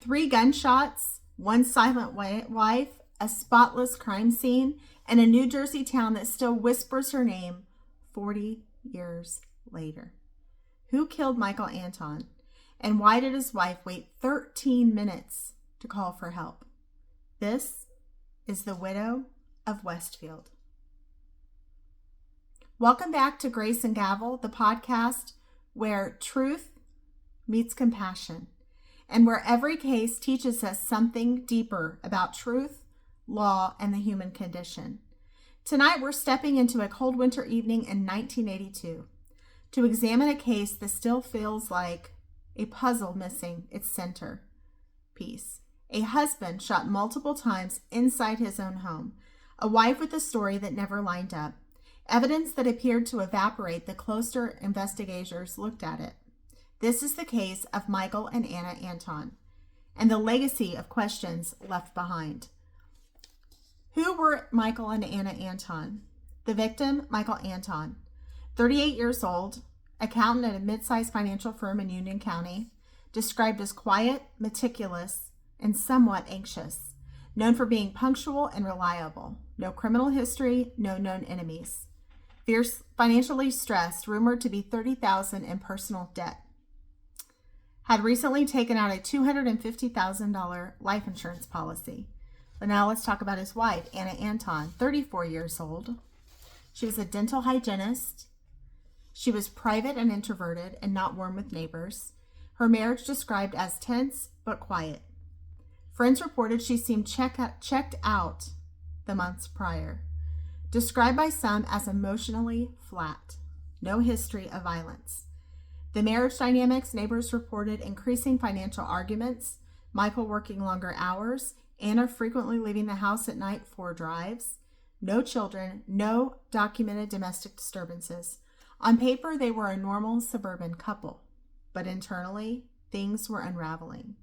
3 gunshots, 1 silent wife, a spotless crime scene, and a New Jersey town that still whispers her name 40 years later. Who killed Michael Anton? And why did his wife wait 13 minutes to call for help? This is the Widow of Westfield. Welcome back to Grace and Gavel, the podcast where truth meets compassion, and where every case teaches us something deeper about truth, law, and the human condition. Tonight, we're stepping into a cold winter evening in 1982 to examine a case that still feels like a puzzle missing its center piece. A husband shot multiple times inside his own home. A wife with a story that never lined up. Evidence that appeared to evaporate the closer investigators looked at it. This is the case of Michael and Anna Anton, and the legacy of questions left behind. Who were Michael and Anna Anton? The victim, Michael Anton, 38 years old, accountant at a mid-sized financial firm in Union County, described as quiet, meticulous, and somewhat anxious, known for being punctual and reliable. No criminal history, no known enemies. Fierce, financially stressed, rumored to be $30,000 in personal debt. Had recently taken out a $250,000 life insurance policy. But now let's talk about his wife, Anna Anton, 34 years old. She was a dental hygienist. She was private and introverted and not warm with neighbors. Her marriage described as tense but quiet. Friends reported she seemed checked out the months prior. Described by some as emotionally flat. No history of violence. The marriage dynamics, neighbors reported increasing financial arguments, Michael working longer hours, Anna frequently leaving the house at night for drives. No children, no documented domestic disturbances. On paper, they were a normal suburban couple, but internally, things were unraveling.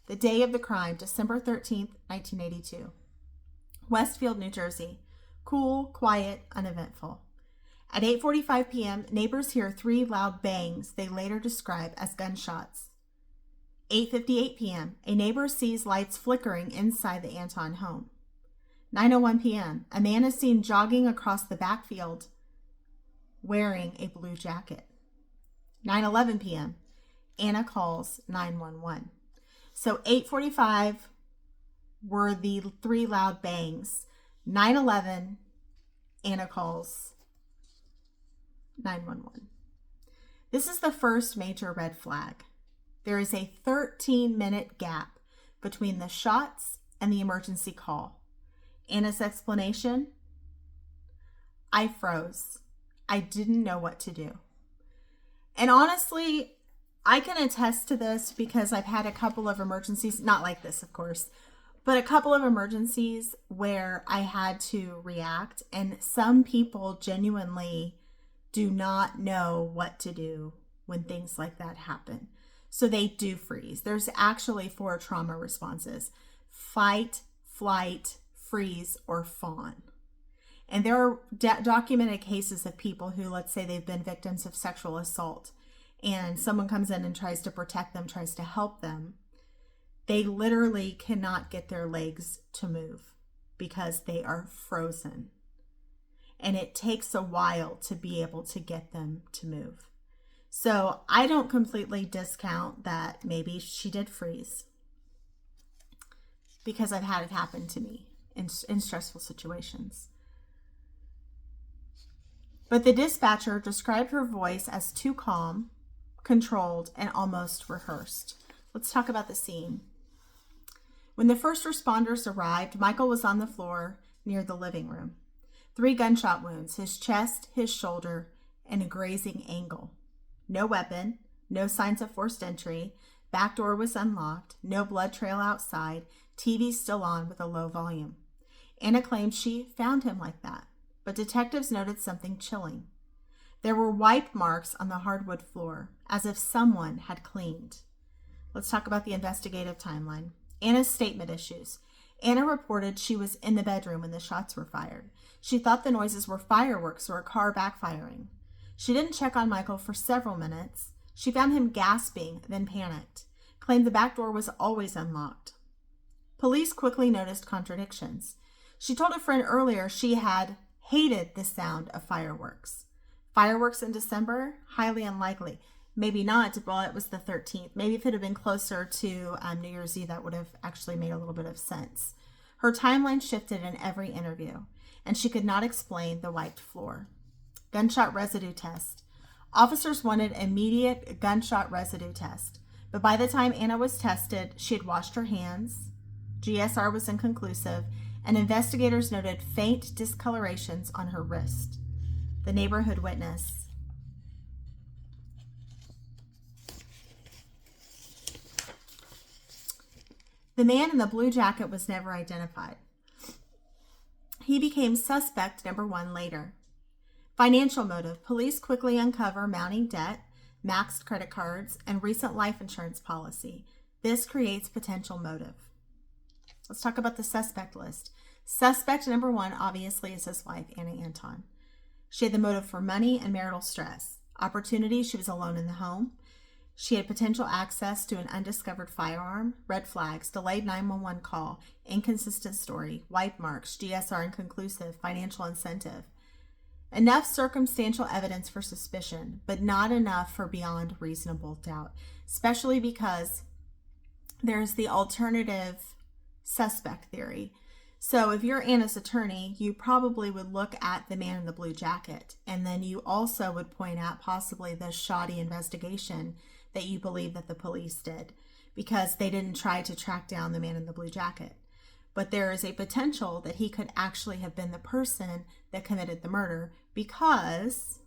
The day of the crime, December 13th, 1982. Westfield, New Jersey. Cool, quiet, uneventful. At 8:45 p.m., neighbors hear 3 loud bangs they later describe as gunshots. 8:58 p.m., a neighbor sees lights flickering inside the Anton home. 9:01 p.m., a man is seen jogging across the backfield wearing a blue jacket. 9:11 p.m., Anna calls 911. So 8:45 were the 3 loud bangs. 9:11, Anna calls 911. This is the first major red flag. There is a 13-minute gap between the shots and the emergency call. Anna's explanation: I froze. I didn't know what to do. And honestly, I can attest to this because I've had a couple of emergencies, not like this, of course, but a couple of emergencies where I had to react, and some people genuinely do not know what to do when things like that happen. So they do freeze. There's actually 4 trauma responses: fight, flight, freeze, or fawn. And there are documented cases of people who, let's say they've been victims of sexual assault, and someone comes in and tries to protect them, tries to help them. They literally cannot get their legs to move because they are frozen. And it takes a while to be able to get them to move. So I don't completely discount that maybe she did freeze, because I've had it happen to me in stressful situations. But the dispatcher described her voice as too calm, controlled, and almost rehearsed. Let's talk about the scene. When the first responders arrived, Michael was on the floor near the living room. 3 gunshot wounds: his chest, his shoulder, and a grazing ankle. No weapon, no signs of forced entry. Back door was unlocked, no blood trail outside, TV still on with a low volume. Anna claimed she found him like that, but detectives noted something chilling. There were wipe marks on the hardwood floor, as if someone had cleaned. Let's talk about the investigative timeline. Anna's statement issues. Anna reported she was in the bedroom when the shots were fired. She thought the noises were fireworks or a car backfiring. She didn't check on Michael for several minutes. She found him gasping, then panicked. claimed the back door was always unlocked. Police quickly noticed contradictions. She told a friend earlier she had hated the sound of fireworks. Fireworks in December? Highly unlikely. Maybe not. Well, it was the 13th. Maybe if it had been closer to New Year's Eve, that would have actually made a little bit of sense. Her timeline shifted in every interview, and she could not explain the wiped floor. Gunshot residue test. Officers wanted immediate gunshot residue test, but by the time Anna was tested, she had washed her hands. GSR was inconclusive, and investigators noted faint discolorations on her wrist. The neighborhood witness. The man in the blue jacket was never identified. He became suspect number 1 later. Financial motive. Police quickly uncover mounting debt, maxed credit cards, and recent life insurance policy. This creates potential motive. Let's talk about the suspect list. Suspect number 1, obviously, is his wife, Anna Anton. She had the motive for money and marital stress. Opportunity, she was alone in the home. She had potential access to an undiscovered firearm, red flags, delayed 911 call, inconsistent story, wipe marks, GSR inconclusive, financial incentive. Enough circumstantial evidence for suspicion, but not enough for beyond reasonable doubt, especially because there's the alternative suspect theory. So if you're Anna's attorney, you probably would look at the man in the blue jacket, and then you also would point out possibly the shoddy investigation that you believe that the police did, because they didn't try to track down the man in the blue jacket. But there is a potential that he could actually have been the person that committed the murder because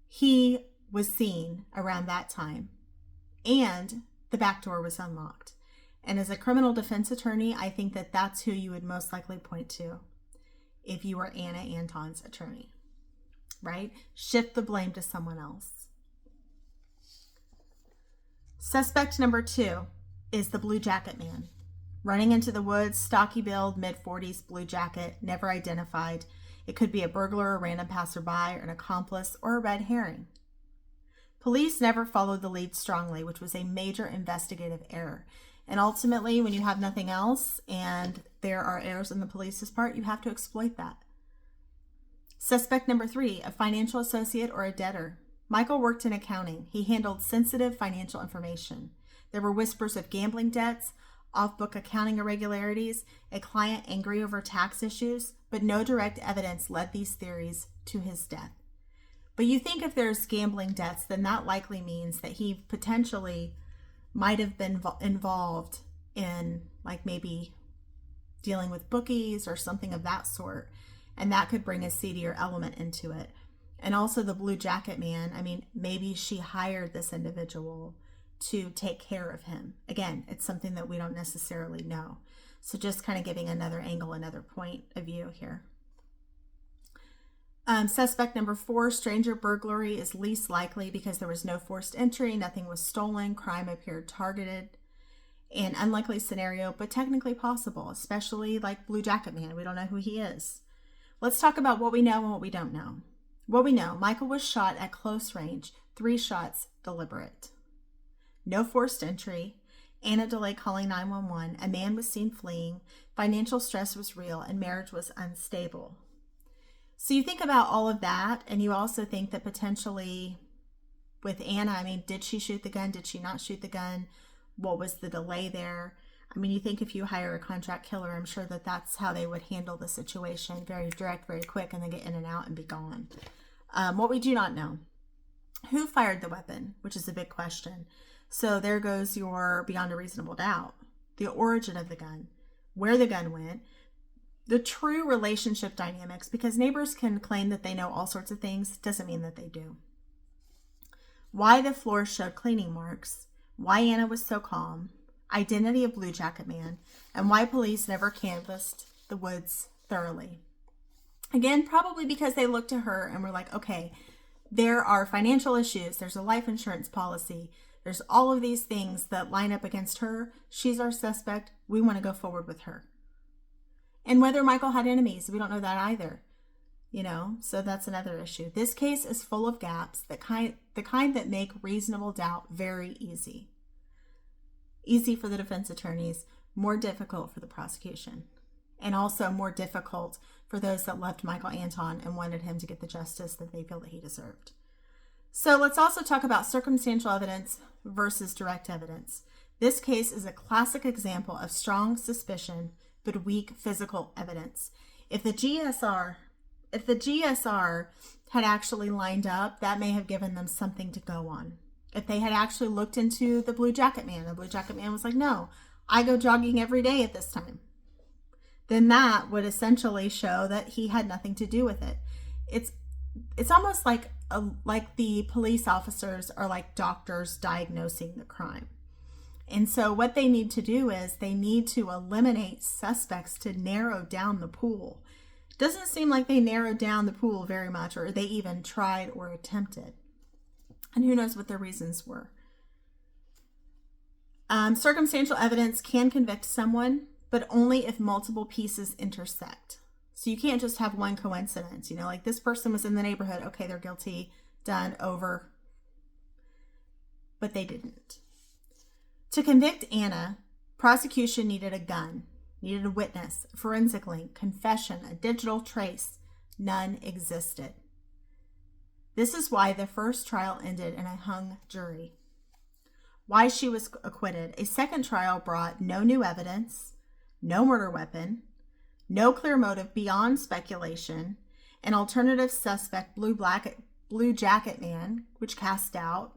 he was seen around that time and the back door was unlocked. And as a criminal defense attorney, I think that that's who you would most likely point to if you were Anna Anton's attorney, right? Shift the blame to someone else. Suspect number 2 is the blue jacket man. Running into the woods, stocky build, mid-40s, blue jacket, never identified. It could be a burglar, a random passerby, or an accomplice, or a red herring. Police never followed the lead strongly, which was a major investigative error. And ultimately, when you have nothing else and there are errors on the police's part, you have to exploit that. Suspect number 3, a financial associate or a debtor. Michael worked in accounting. He handled sensitive financial information. There were whispers of gambling debts, off-book accounting irregularities, a client angry over tax issues, but no direct evidence led these theories to his death. But you think if there's gambling debts, then that likely means that he potentially might have been involved in like maybe dealing with bookies or something of that sort. And that could bring a seedier element into it. And also the blue jacket man, I mean, maybe she hired this individual to take care of him. Again, it's something that we don't necessarily know. So just kind of giving another angle, another point of view here. Suspect number 4, stranger burglary is least likely because there was no forced entry, nothing was stolen, crime appeared targeted. An unlikely scenario, but technically possible, especially like blue jacket man. We don't know who he is. Let's talk about what we know and what we don't know. What we know, Michael was shot at close range, 3 shots, deliberate. No forced entry. Anna delayed calling 911. A man was seen fleeing. Financial stress was real and marriage was unstable. So you think about all of that, and you also think that potentially with Anna, I mean, did she shoot the gun? Did she not shoot the gun? What was the delay there? I mean, you think if you hire a contract killer, I'm sure that that's how they would handle the situation. Very direct, very quick, and then get in and out and be gone. What we do not know. Who fired the weapon? Which is a big question. So there goes your beyond a reasonable doubt. The origin of the gun. Where the gun went. The true relationship dynamics. Because neighbors can claim that they know all sorts of things. Doesn't mean that they do. Why the floor showed cleaning marks. Why Anna was so calm. Identity of blue jacket man. And why police never canvassed the woods thoroughly. Again, probably because they looked to her and were like, okay, there are financial issues. There's a life insurance policy. There's all of these things that line up against her. She's our suspect. We want to go forward with her. And whether Michael had enemies, we don't know that either. So that's another issue. This case is full of gaps, the kind that make reasonable doubt very easy. Easy for the defense attorneys, more difficult for the prosecution, and also more difficult for those that loved Michael Anton and wanted him to get the justice that they feel that he deserved. So let's also talk about circumstantial evidence versus direct evidence. This case is a classic example of strong suspicion but weak physical evidence. If the GSR had actually lined up, that may have given them something to go on. If they had actually looked into the Blue Jacket Man, the Blue Jacket Man was like, no, I go jogging every day at this time, then that would essentially show that he had nothing to do with it. It's almost like the police officers are like doctors diagnosing the crime. And so what they need to do is they need to eliminate suspects to narrow down the pool. Doesn't seem like they narrowed down the pool very much, or they even tried or attempted. And who knows what their reasons were. Circumstantial evidence can convict someone, but only if multiple pieces intersect. So you can't just have one coincidence, like this person was in the neighborhood. Okay, they're guilty, done, over. But they didn't. To convict Anna, prosecution needed a gun, needed a witness, a forensic link, confession, a digital trace. None existed. This is why the first trial ended in a hung jury. Why she was acquitted. A second trial brought no new evidence, no murder weapon, no clear motive beyond speculation, an alternative suspect, Blue Jacket Man, which cast doubt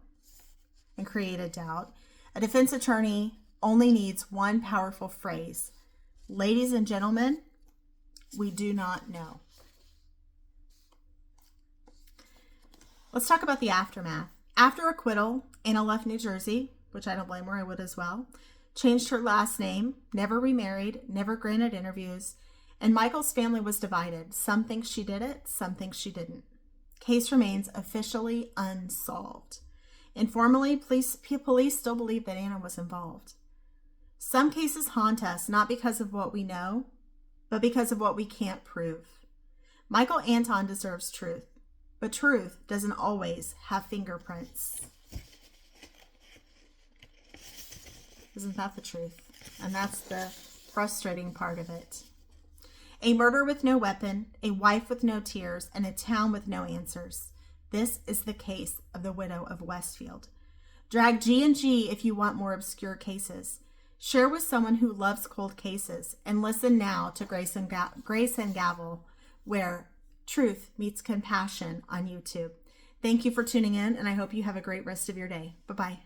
and created doubt. A defense attorney only needs one powerful phrase. Ladies and gentlemen, we do not know. Let's talk about the aftermath. After acquittal, Anna left New Jersey, which I don't blame her, I would as well, changed her last name, never remarried, never granted interviews, and Michael's family was divided. Some think she did it, some think she didn't. Case remains officially unsolved. Informally, police still believe that Anna was involved. Some cases haunt us not because of what we know, but because of what we can't prove. Michael Anton deserves truth, but truth doesn't always have fingerprints. Isn't that the truth? And that's the frustrating part of it. A murder with no weapon, a wife with no tears, and a town with no answers. This is the case of the Widow of Westfield. Drag G&G if you want more obscure cases. Share with someone who loves cold cases, and listen now to Grace and Gavel, where truth meets compassion on YouTube. Thank you for tuning in, and I hope you have a great rest of your day. Bye-bye.